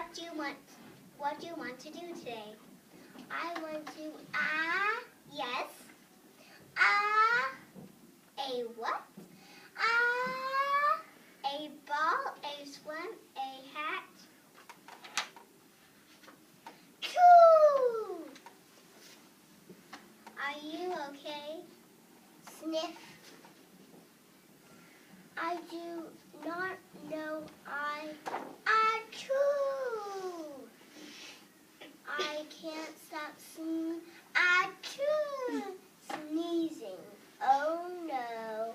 What do you want to do today? I want to Yes. A what? A ball, a swim, a hat. choo. Are you okay? Sniff. I do not know. Achoo. I can't stop sneezing. Oh no.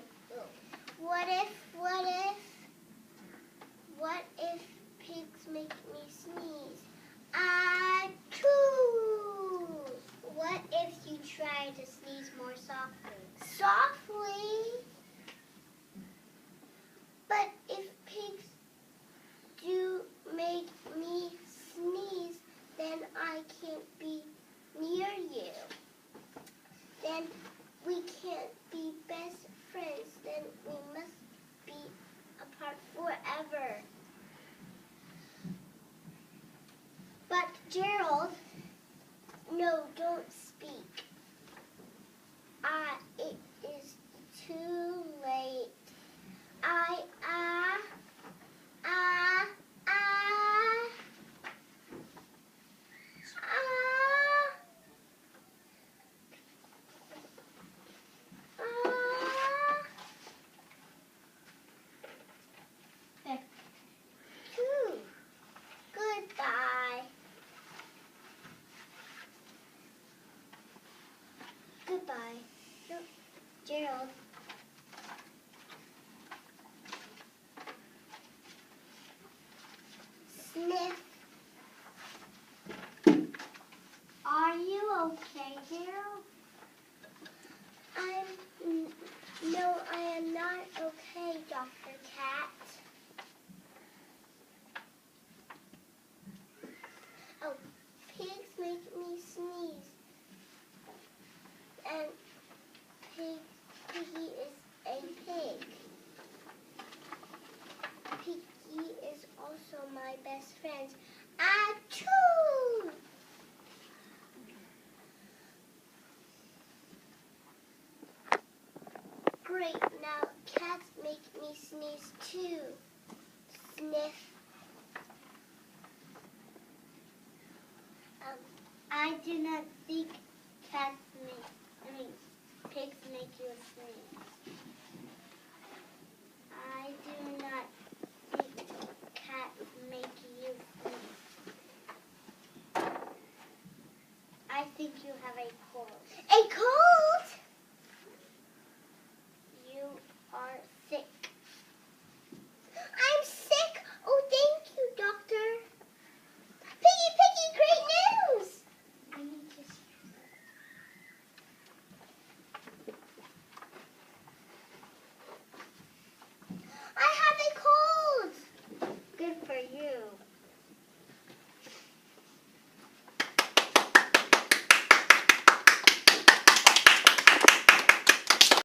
What if pigs make me sneeze? Achoo. What if you try to sneeze more softly? Softly? But if pigs do make me sneeze, then I can't be near you. Then we can't be best friends. Then we must be apart forever. But Gerald, No, don't speak. It is too late. Phew. Goodbye. goodbye. Gerald, Sniff. are you okay, Gerald? No, I am not okay, Dr. Cat. Oh, pigs make me sneeze. And Piggy is a pig. Piggy is also my best friend. Achoo! Great, now cats make me sneeze too. Sniff. I do not think pigs make you sneeze. I do not think cats make you sneeze. I think you have a cold. A cold?